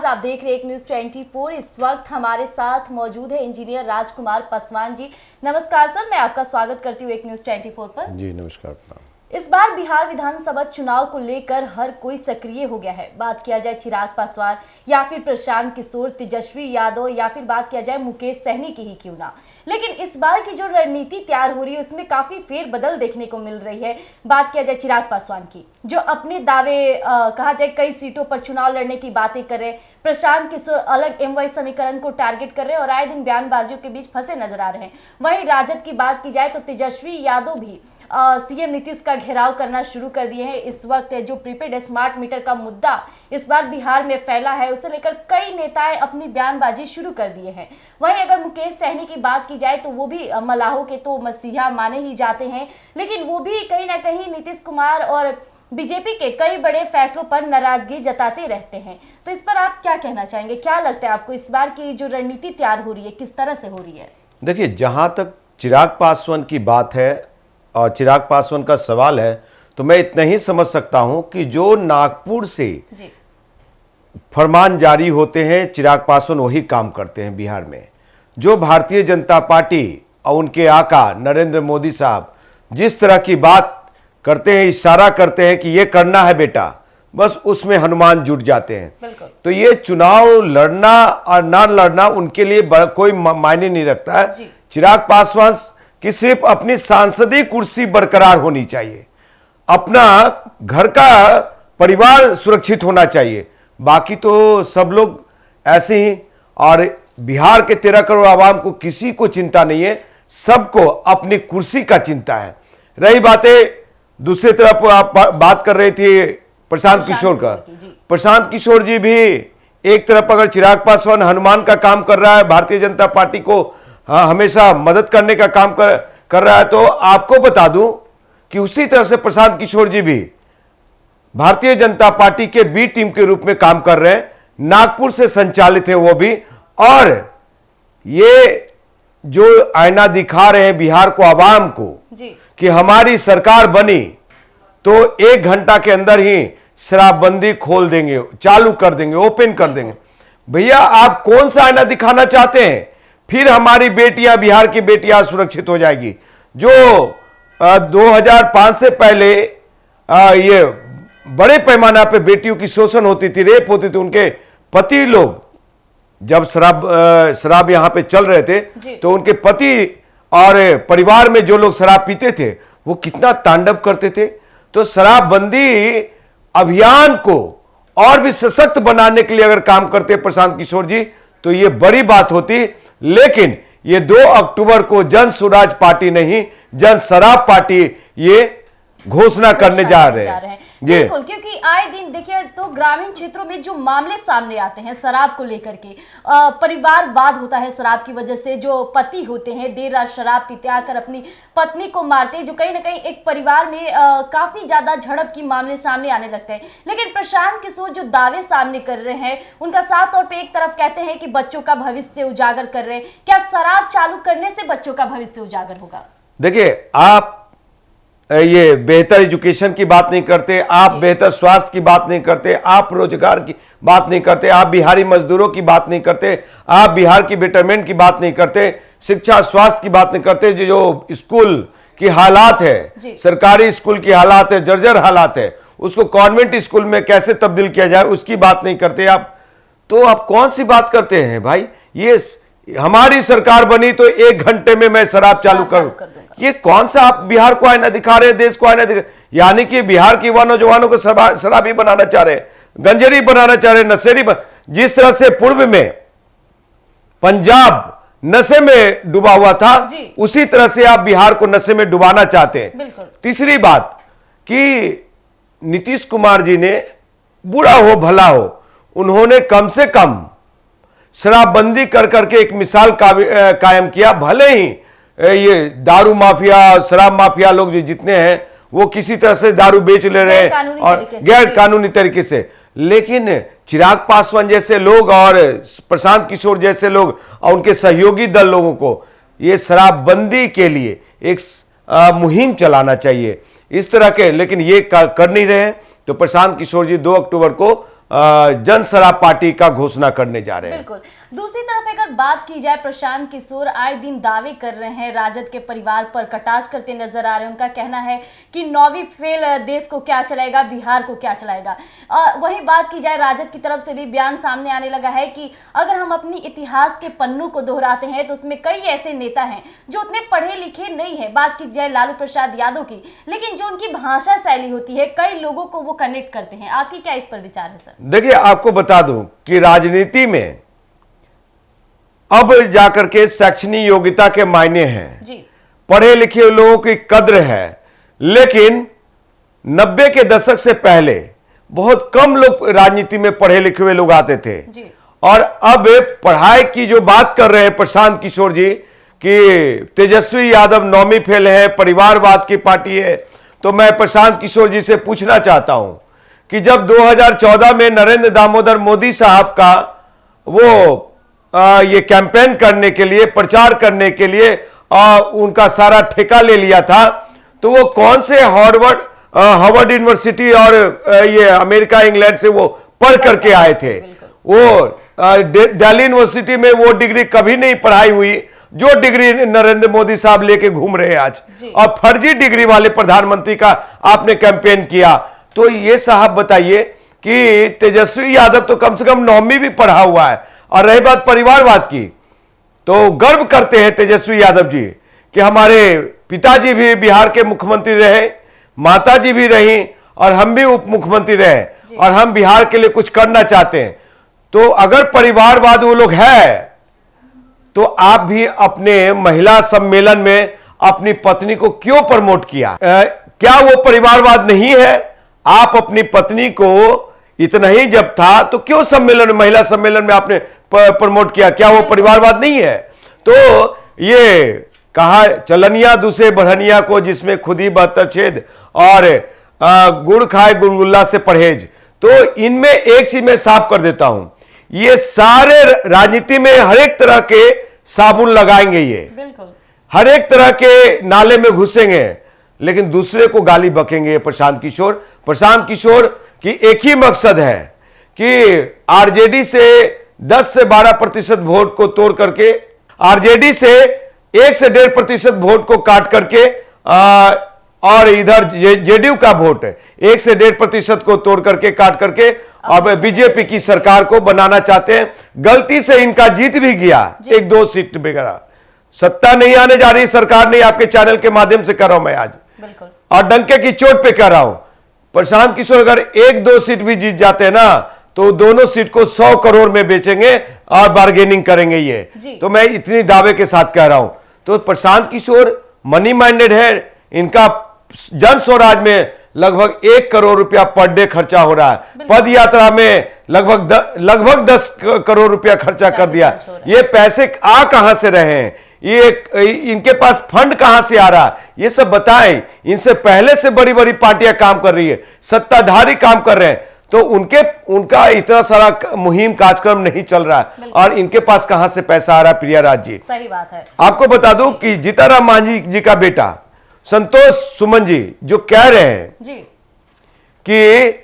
आप देख रहे हैं एक न्यूज 24। इस वक्त हमारे साथ मौजूद है इंजीनियर राजकुमार पासवान जी। नमस्कार सर, मैं आपका स्वागत करती हूँ एक न्यूज 24 पर। जी नमस्कार। इस बार बिहार विधानसभा चुनाव को लेकर हर कोई सक्रिय हो गया है। बात किया जाए चिराग पासवान या फिर प्रशांत किशोर, तेजस्वी यादव या फिर बात किया जाए मुकेश सहनी की ही क्यों ना, लेकिन इस बार की जो रणनीति तैयार हो रही है उसमें काफी फेरबदल देखने को मिल रही है। बात किया जाए चिराग पासवान की, जो अपने दावे कहा जाए कई सीटों पर चुनाव लड़ने की बातें कर रहे, प्रशांत किशोर अलग एमवाई समीकरण को टारगेट कर रहे और आए दिन बयानबाजियों के बीच फंसे नजर आ रहे हैं। वहीं राजद की बात की जाए तो तेजस्वी यादव भी सीएम नीतीश का घेराव करना शुरू कर दिए हैं। इस वक्त जो प्रीपेड स्मार्ट मीटर का मुद्दा इस बार बिहार में फैला है, उसे लेकर कई नेताएं अपनी बयानबाजी शुरू कर दिए हैं। वहीं अगर मुकेश सहनी की बात की जाए तो वो भी मलाहों के तो मसीहा माने ही जाते हैं, लेकिन वो भी कहीं ना कहीं नीतीश कुमार और बीजेपी के कई बड़े फैसलों पर नाराजगी जताते रहते हैं। तो इस पर आप क्या कहना चाहेंगे? क्या लगता है आपको इस बार की जो रणनीति तैयार हो रही है किस तरह से हो रही है? देखिए, जहां तक चिराग पासवान की बात है और चिराग पासवान का सवाल है, तो मैं इतना ही समझ सकता हूं कि जो नागपुर से फरमान जारी होते हैं चिराग पासवान वही काम करते हैं बिहार में। जो भारतीय जनता पार्टी और उनके आका नरेंद्र मोदी साहब जिस तरह की बात करते हैं, इशारा करते हैं कि ये करना है बेटा, बस उसमें हनुमान जुट जाते हैं। तो ये चुनाव लड़ना और ना लड़ना उनके लिए कोई मायने नहीं रखता है। चिराग पासवान कि सिर्फ अपनी सांसदीय कुर्सी बरकरार होनी चाहिए, अपना घर का परिवार सुरक्षित होना चाहिए, बाकी तो सब लोग ऐसे ही। और बिहार के 13 करोड़ आवाम को किसी को चिंता नहीं है, सबको अपनी कुर्सी का चिंता है। रही बातें दूसरी तरफ, आप बात कर रही थी प्रशांत किशोर का। प्रशांत किशोर जी भी एक तरफ अगर चिराग पासवान हनुमान का काम कर रहा है, भारतीय जनता पार्टी को हमेशा मदद करने का काम कर रहा है, तो आपको बता दूं कि उसी तरह से प्रशांत किशोर जी भी भारतीय जनता पार्टी के बी टीम के रूप में काम कर रहे हैं। नागपुर से संचालित है वो भी, और ये जो आईना दिखा रहे हैं बिहार को, आवाम को कि हमारी सरकार बनी तो 1 घंटा के अंदर ही शराबबंदी खोल देंगे, चालू कर देंगे, ओपन कर देंगे। भैया, आप कौन सा आईना दिखाना चाहते हैं? फिर हमारी बेटियां, बिहार की बेटियां सुरक्षित हो जाएगी। जो 2005 से पहले ये बड़े पैमाना पे बेटियों की शोषण होती थी, रेप होती थी, उनके पति लोग जब शराब यहां पे चल रहे थे तो उनके पति और परिवार में जो लोग शराब पीते थे वो कितना तांडव करते थे। तो शराबबंदी अभियान को और भी सशक्त बनाने के लिए अगर काम करते प्रशांत किशोर जी तो ये बड़ी बात होती। लेकिन ये 2 अक्टूबर को जन स्वराज पार्टी नहीं, जन शराब पार्टी ये घोषणा करने जा रहे हैं। बिल्कुल, क्योंकि आए दिन देखिए तो ग्रामीण क्षेत्रों में जो मामले सामने आते हैं शराब को लेकर के, परिवारवाद होता है शराब की वजह से। जो पति होते हैं देर रात शराब पीते आकर अपनी पत्नी को मारते हैं, जो कहीं ना कहीं एक परिवार में काफी ज्यादा झड़प की मामले सामने आने लगते हैं। लेकिन प्रशांत किशोर जो दावे सामने कर रहे हैं उनका साफ तौर पर एक तरफ कहते हैं कि बच्चों का भविष्य उजागर कर रहे हैं। क्या शराब चालू करने से बच्चों का भविष्य उजागर होगा? देखिए, आप ये बेहतर एजुकेशन की बात नहीं करते, आप बेहतर स्वास्थ्य की बात नहीं करते, आप रोजगार की बात नहीं करते, आप बिहारी मजदूरों की बात नहीं करते, आप बिहार की बेटरमेंट की बात नहीं करते, शिक्षा स्वास्थ्य की बात नहीं करते। जो स्कूल की हालात है, सरकारी स्कूल की हालात है, जर्जर हालात है, उसको कॉन्वेंट स्कूल में कैसे तब्दील किया जाए उसकी बात नहीं करते आप। तो आप कौन सी बात करते हैं भाई? ये हमारी सरकार बनी तो 1 घंटे में मैं शराब चालू करूं, ये कौन सा आप बिहार को आईना दिखा रहे हैं, देश को आईना दिखा? यानी कि बिहार के नौजवानों को शराबी बनाना चाह रहे हैं, गंजेरी बनाना चाह रहे हैं, नशेरी जिस तरह से पूर्व में पंजाब नशे में डूबा हुआ था, उसी तरह से आप बिहार को नशे में डुबाना चाहते हैं। तीसरी बात कि नीतीश कुमार जी ने, बुरा हो भला हो, उन्होंने कम से कम शराबबंदी कर करके एक मिसाल कायम किया। भले ही ये दारू माफिया, शराब माफिया लोग जो जितने हैं वो किसी तरह से दारू बेच ले रहे हैं और गैर कानूनी तरीके से, लेकिन चिराग पासवान जैसे लोग और प्रशांत किशोर जैसे लोग और उनके सहयोगी दल लोगों को ये शराबबंदी के लिए एक मुहिम चलाना चाहिए इस तरह के, लेकिन ये कर नहीं रहे हैं। तो प्रशांत किशोर जी 2 अक्टूबर को जनसरा पार्टी का घोषणा करने जा रहे हैं। बिल्कुल। दूसरी तरफ अगर बात की जाए, प्रशांत किशोर आए दिन दावे कर रहे हैं, राजद के परिवार पर कटाक्ष करते नजर आ रहे हैं। उनका कहना है कि 9वीं फेल देश को क्या चलाएगा, बिहार को क्या चलाएगा। वहीं बात की जाए, राजद की तरफ से भी बयान सामने आने लगा है कि अगर हम अपनी इतिहास के पन्नों को दोहराते हैं तो उसमें कई ऐसे नेता हैं जो उतने पढ़े लिखे नहीं है। बात की जाए लालू प्रसाद यादव की, लेकिन जो उनकी भाषा शैली होती है कई लोगों को वो कनेक्ट करते हैं। आपकी क्या इस पर विचार है सर? देखिए, आपको बता दूं कि राजनीति में अब जाकर के शैक्षणिक योग्यता के मायने हैं जी। पढ़े लिखे लोगों की कद्र है, लेकिन 90 के दशक से पहले बहुत कम लोग राजनीति में पढ़े लिखे हुए लोग आते थे जी। और अब पढ़ाई की जो बात कर रहे हैं प्रशांत किशोर जी कि तेजस्वी यादव 9वीं फेल है, परिवारवाद की पार्टी है, तो मैं प्रशांत किशोर जी से पूछना चाहता हूं कि जब 2014 में नरेंद्र दामोदर मोदी साहब का वो ये कैंपेन करने के लिए, प्रचार करने के लिए उनका सारा ठेका ले लिया था, तो वो कौन से हार्वर्ड यूनिवर्सिटी और ये अमेरिका इंग्लैंड से वो पढ़ करके आए थे? वो दिल्ली यूनिवर्सिटी में वो डिग्री कभी नहीं पढ़ाई हुई जो डिग्री नरेंद्र मोदी साहब लेके घूम रहे हैं आज, और फर्जी डिग्री वाले प्रधानमंत्री का आपने कैंपेन किया। तो ये साहब बताइए कि तेजस्वी यादव तो कम से कम 9वीं भी पढ़ा हुआ है। और रही बात परिवारवाद की, तो गर्व करते हैं तेजस्वी यादव जी कि हमारे पिताजी भी बिहार के मुख्यमंत्री रहे, माताजी भी रही और हम भी उप मुख्यमंत्री रहे, और हम बिहार के लिए कुछ करना चाहते हैं। तो अगर परिवारवाद वो लोग है तो आप भी अपने महिला सम्मेलन में अपनी पत्नी को क्यों प्रमोट किया? क्या वो परिवारवाद नहीं है? आप अपनी पत्नी को इतना ही जब था तो क्यों सम्मेलन, महिला सम्मेलन में आपने प्रमोट किया? क्या वो परिवारवाद नहीं है? तो ये कहा चलनिया दूसरे बढ़निया को, जिसमें खुद ही बहत्तर छेद और गुड़ खाए गुलगुल्ला से परहेज। तो इनमें एक चीज मैं साफ कर देता हूं, ये सारे राजनीति में हर एक तरह के साबुन लगाएंगे, ये बिल्कुल हर एक तरह के नाले में घुसेंगे, लेकिन दूसरे को गाली बकेंगे। प्रशांत किशोर की एक ही मकसद है कि आरजेडी से 10 से 12% वोट को तोड़ करके, आरजेडी से 1 से 1.5% वोट को काट करके, और इधर जेडीयू का वोट 1 से 1.5% को तोड़ करके, काट करके, और बीजेपी की सरकार को बनाना चाहते हैं। गलती से इनका जीत भी गया 1-2 सीट वगैरह, सत्ता नहीं आने जा रही सरकार नहीं, आपके चैनल के माध्यम से कर रहा हूं मैं आज, बिल्कुल, और डंके की चोट पे कह रहा हूं। प्रशांत किशोर अगर 1-2 सीट भी जीत जाते हैं ना, तो दोनों सीट को 100 करोड़ में बेचेंगे और बार्गेनिंग करेंगे ये। तो मैं इतनी दावे के साथ कह रहा हूं। तो प्रशांत किशोर मनी माइंडेड है, इनका जन स्वराज में लगभग 1 करोड़ रुपया पर डे खर्चा हो रहा है। पद यात्रा में लगभग 10 करोड़ रुपया खर्चा कर दिया। ये पैसे आ कहां से रहे हैं? ये इनके पास फंड कहां से आ रहा है? ये सब बताएं। इनसे पहले से बड़ी बड़ी पार्टियां काम कर रही है, सत्ताधारी काम कर रहे हैं, तो उनका इतना सारा मुहिम कार्यक्रम नहीं चल रहा है, और इनके पास कहां से पैसा आ रहा है? प्रिया राज जी, सही बात है। आपको बता दूं कि जीताराम मांझी जी का बेटा संतोष सुमन जी जो कह रहे हैं जी कि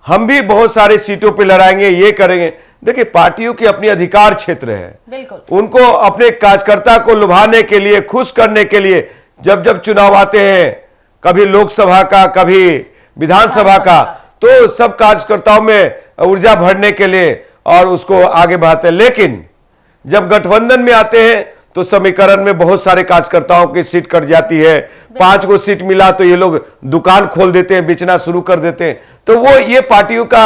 हम भी बहुत सारे सीटों पे लड़ाएंगे, ये करेंगे। देखिए, पार्टियों की अपनी अधिकार क्षेत्र है, बिल्कुल, उनको अपने कार्यकर्ता को लुभाने के लिए, खुश करने के लिए जब चुनाव आते हैं, कभी लोकसभा का, कभी विधानसभा का, तो सब कार्यकर्ताओं में ऊर्जा भरने के लिए और उसको आगे बढ़ाते हैं। लेकिन जब गठबंधन में आते हैं तो समीकरण में बहुत सारे कार्यकर्ताओं की सीट कट जाती है। 5 को सीट मिला तो ये लोग दुकान खोल देते हैं, बेचना शुरू कर देते हैं। तो वो ये पार्टियों का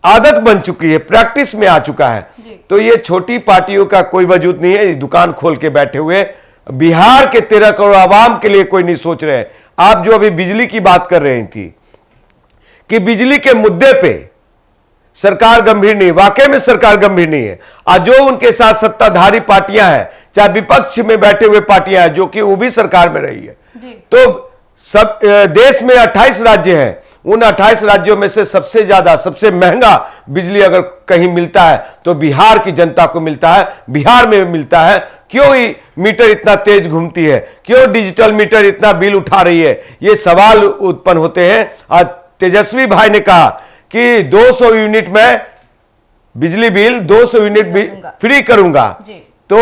आदत बन चुकी है, प्रैक्टिस में आ चुका है। तो ये छोटी पार्टियों का कोई वजूद नहीं है, दुकान खोल के बैठे हुए। बिहार के 13 करोड़ आवाम के लिए कोई नहीं सोच रहे हैं। आप जो अभी बिजली की बात कर रही थी कि बिजली के मुद्दे पे सरकार गंभीर नहीं, वाकई में सरकार गंभीर नहीं है। आज जो उनके साथ सत्ताधारी पार्टियां हैं, चाहे विपक्ष में बैठे हुए पार्टियां हैं, जो कि वो भी सरकार में रही है, तो सब देश में 28 राज्य हैं। उन 28 राज्यों में से सबसे ज्यादा, सबसे महंगा बिजली अगर कहीं मिलता है तो बिहार की जनता को मिलता है, बिहार में मिलता है। क्यों मीटर इतना तेज घूमती है? क्यों डिजिटल मीटर इतना बिल उठा रही है? ये सवाल उत्पन्न होते हैं। आज तेजस्वी भाई ने कहा कि 200 यूनिट में बिजली बिल 200 यूनिट फ्री करूंगा। तो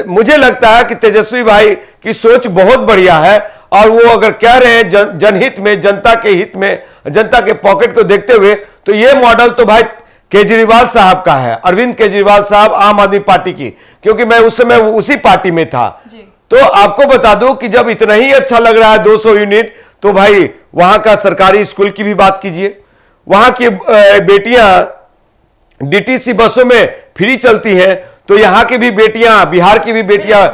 मुझे लगता है कि तेजस्वी भाई की सोच बहुत बढ़िया है, और वो अगर कह रहे हैं जनहित में, जनता के हित में, जनता के पॉकेट को देखते हुए, तो ये मॉडल तो भाई केजरीवाल साहब का है, अरविंद केजरीवाल साहब, आम आदमी पार्टी की, क्योंकि मैं उस समय उसी पार्टी में था। तो आपको बता दूं कि जब इतना ही अच्छा लग रहा है 200 यूनिट, तो भाई वहां का सरकारी स्कूल की भी बात कीजिए। वहां की बेटियां डीटीसी बसों में फ्री चलती हैं, तो यहां की भी बेटियां, बिहार की भी बेटियां,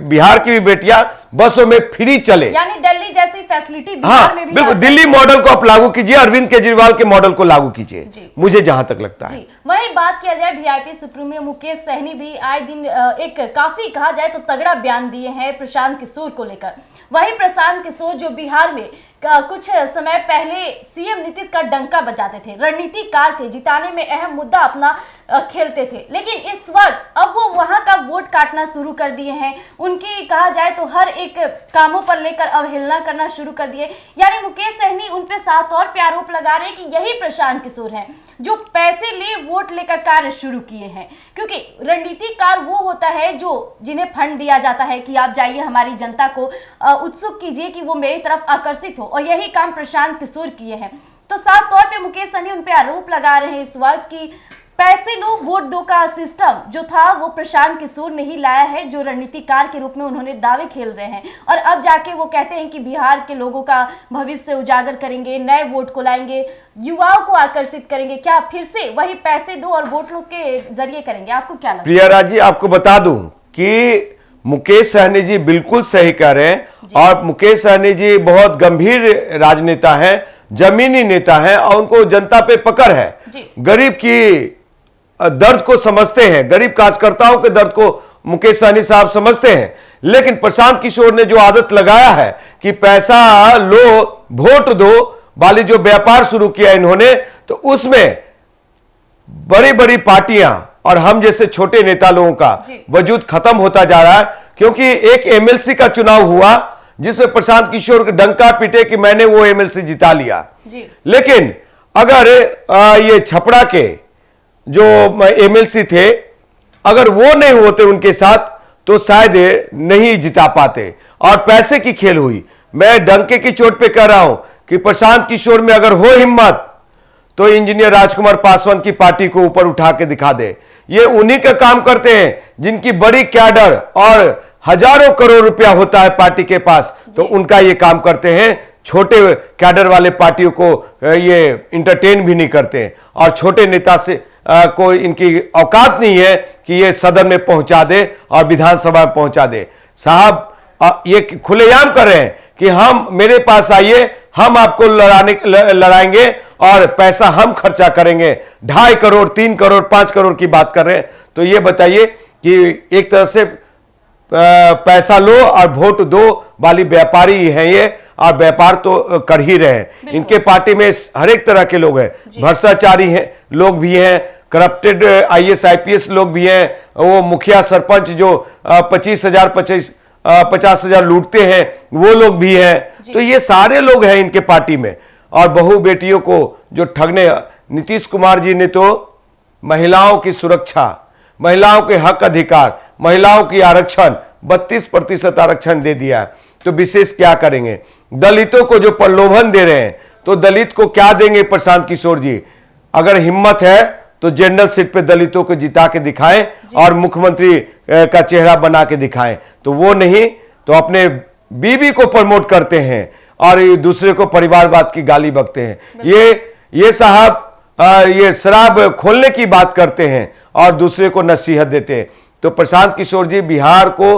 बिहार की भी बेटियां बसों में फ्री चले, यानी दिल्ली जैसी फैसिलिटी बिहार में भी बिल्कुल दिल्ली मॉडल को आप लागू कीजिए, अरविंद केजरीवाल के मॉडल को लागू कीजिए, मुझे जहां तक लगता है। वही बात किया जाए, वीआईपी सुप्रीमो मुकेश सहनी भी आए दिन एक काफी कहा जाए तो तगड़ा बयान दिए हैं प्रशांत किशोर को लेकर। वही प्रशांत किशोर जो बिहार में कुछ समय पहले सीएम नीतीश का डंका बजाते थे, रणनीतिकार थे, जिताने में अहम मुद्दा अपना खेलते थे, लेकिन इस वक्त अब वो वहां का वोट काटना शुरू कर दिए हैं। उनकी कहा जाए तो हर एक कामों पर लेकर अवहेलना करना शुरू कर दिए। यानी मुकेश सहनी उन पे साफ तौर पे आरोप लगा रहे हैं कि यही प्रशांत किशोर हैं जो पैसे ले वोट लेकर कार्य शुरू किए हैं, क्योंकि रणनीतिकार वो होता है जो जिन्हें फंड दिया जाता है कि आप जाइए हमारी जनता को उत्सुक कीजिए कि वो मेरी तरफ आकर्षित हो, और यही काम प्रशांत किशोर किए हैं। तो साफ तौर पे मुकेश सहनी उन पे आरोप लगा रहे हैं इस वक्त कि पैसे लो वोट दो का सिस्टम जो था वो प्रशांत किशोर ने ही लाया है, जो रणनीतिकार के रूप में उन्होंने दावे खेल रहे हैं, और अब जाके वो कहते हैं कि बिहार के लोगों का भविष्य उजागर करेंगे, नए वोट को लाएंगे, युवाओं को आकर्षित करेंगे। क्या फिर से वही पैसे दो और वोट लो के जरिए करेंगे? आपको क्या लगता है? प्रियराज जी, आपको बता दूं कि मुकेश सहनी जी बिल्कुल सही कह रहे हैं, और मुकेश सहनी जी बहुत गंभीर राजनेता हैं, जमीनी नेता हैं, और उनको जनता पे पकड़ है, गरीब की दर्द को समझते हैं, गरीब कार्यकर्ताओं के दर्द को मुकेश सहनी साहब समझते हैं। लेकिन प्रशांत किशोर ने जो आदत लगाया है कि पैसा लो वोट दो वाली जो व्यापार शुरू किया इन्होंने, तो उसमें बड़ी बड़ी पार्टियां और हम जैसे छोटे नेता लोगों का वजूद खत्म होता जा रहा है। क्योंकि एक एमएलसी का चुनाव हुआ जिसमें प्रशांत किशोर के डंका पीटे कि मैंने वो एमएलसी जिता लिया, लेकिन अगर ये छपरा के जो एमएलसी थे, अगर वो नहीं होते उनके साथ तो शायद नहीं जिता पाते, और पैसे की खेल हुई। मैं डंके की चोट पे कह रहा हूं कि प्रशांत किशोर में अगर हो हिम्मत तो इंजीनियर राजकुमार पासवान की पार्टी को ऊपर उठा के दिखा दे। ये उन्हीं का काम करते हैं जिनकी बड़ी कैडर और हजारों करोड़ रुपया होता है पार्टी के पास, तो उनका ये काम करते हैं। छोटे कैडर वाले पार्टियों को ये इंटरटेन भी नहीं करते, और छोटे नेता से कोई इनकी औकात नहीं है कि ये सदन में पहुंचा दे और विधानसभा में पहुंचा दे। साहब ये खुलेआम कर रहे हैं कि हम मेरे पास आइए, हम आपको लड़ाएंगे और पैसा हम खर्चा करेंगे। 2.5 करोड़ 3 करोड़ 5 करोड़ की बात कर रहे हैं। तो ये बताइए कि एक तरह से पैसा लो और वोट दो वाली व्यापारी हैं ये, और व्यापार तो कर ही रहे हैं। इनके पार्टी में हर एक तरह के लोग हैं, भ्रष्टाचारी हैं लोग भी हैं, करप्टेड आईएएस आईपीएस लोग भी हैं, वो मुखिया सरपंच जो 25,000 50,000 लूटते हैं वो लोग भी हैं। तो ये सारे लोग हैं इनके पार्टी में। और बहू बेटियों को जो ठगने, नीतीश कुमार जी ने तो महिलाओं की सुरक्षा, महिलाओं के हक अधिकार, महिलाओं की आरक्षण 32% आरक्षण दे दिया है। तो विशेष क्या करेंगे? दलितों को जो प्रलोभन दे रहे हैं, तो दलित को क्या देंगे प्रशांत किशोर जी? अगर हिम्मत है तो जनरल सीट पे दलितों को जिता के दिखाएं और मुख्यमंत्री का चेहरा बना के दिखाएं। तो वो नहीं तो अपने बीवी को प्रमोट करते हैं और दूसरे को परिवारवाद की गाली बकते हैं। ये साहब ये शराब खोलने की बात करते हैं और दूसरे को नसीहत देते हैं। तो प्रशांत किशोर जी बिहार को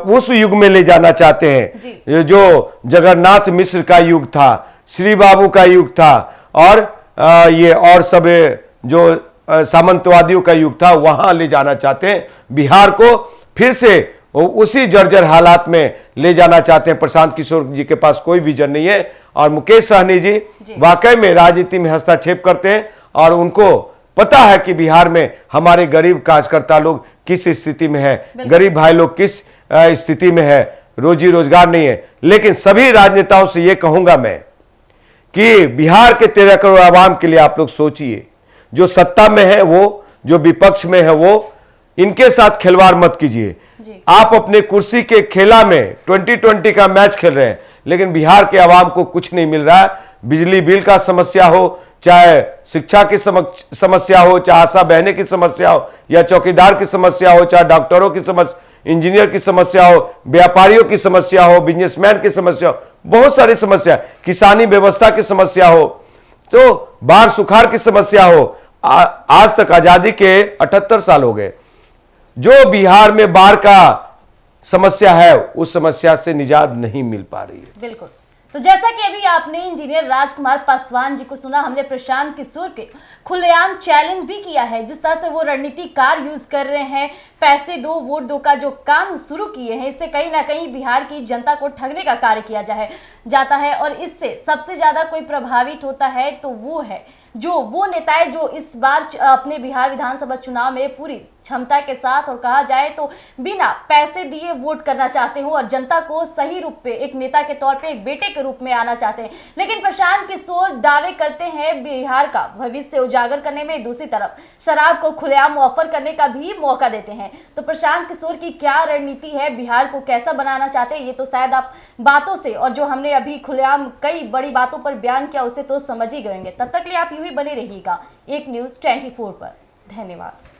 उस युग में ले जाना चाहते हैं जो जगन्नाथ मिश्र का युग था, श्री बाबू का युग था, और ये और सब जो सामंतवादियों का युग था, वहां ले जाना चाहते हैं। बिहार को फिर से उसी जर्जर हालात में ले जाना चाहते हैं। प्रशांत किशोर जी के पास कोई विजन नहीं है, और मुकेश सहनी जी वाकई में राजनीति में हस्तक्षेप करते हैं, और उनको पता है कि बिहार में हमारे गरीब कार्यकर्ता लोग किस स्थिति में है, गरीब भाई लोग किस स्थिति में है, रोजी रोजगार नहीं है। लेकिन सभी राजनेताओं से यह कहूंगा मैं कि बिहार के 13 करोड़ आवाम के लिए आप लोग सोचिए। जो सत्ता में है वो, जो विपक्ष में है वो, इनके साथ खिलवाड़ मत कीजिए। आप अपने कुर्सी के खेला में 2020 का मैच खेल रहे हैं, लेकिन बिहार के आवाम को कुछ नहीं मिल रहा है। बिजली बिल का समस्या हो, चाहे शिक्षा की समस्या हो, चाहे आशा बहने की समस्या हो, या चौकीदार की समस्या हो, चाहे डॉक्टरों की समस्या, इंजीनियर की समस्या हो, व्यापारियों की समस्या हो, बिजनेसमैन की समस्या हो, बहुत सारी समस्या, किसानी व्यवस्था की समस्या हो, तो बाढ़ सुखाड़ की समस्या हो। आज तक आजादी के 78 साल हो गए। जो बिहार में बाढ़ का समस्या है, उस समस्या से निजात नहीं मिल पा रही है। बिल्कुल। तो जैसा कि अभी आपने इंजीनियर राजकुमार पासवान जी को सुना, हमने प्रशांत किशोर के खुलेआम चैलेंज भी किया है। जिस तरह से वो रणनीतिकार यूज कर रहे हैं, पैसे दो वोट दो का जो काम शुरू किए हैं, इससे कहीं ना कहीं बिहार की जनता को ठगने का कार्य किया जाता है। और इससे सबसे ज्यादा कोई प्रभावित होता है तो वो नेताएं जो इस बार अपने बिहार विधानसभा चुनाव में पूरी क्षमता के साथ और कहा जाए तो बिना पैसे दिए वोट करना चाहते हो और जनता को सही रूप पे एक नेता के तौर पे एक बेटे के रूप में आना चाहते हैं। लेकिन प्रशांत किशोर दावे करते हैं बिहार का भविष्य उजागर करने में, दूसरी तरफ शराब को खुलेआम ऑफर करने का भी मौका देते हैं। तो प्रशांत किशोर की क्या रणनीति है, बिहार को कैसा बनाना चाहते हैं, ये तो शायद आप बातों से और जो हमने अभी खुलेआम कई बड़ी बातों पर बयान किया उसे तो समझ ही गए होंगे। तब तक के लिए आप यूं ही बने रहिएगा एक न्यूज़ 24 पर। धन्यवाद।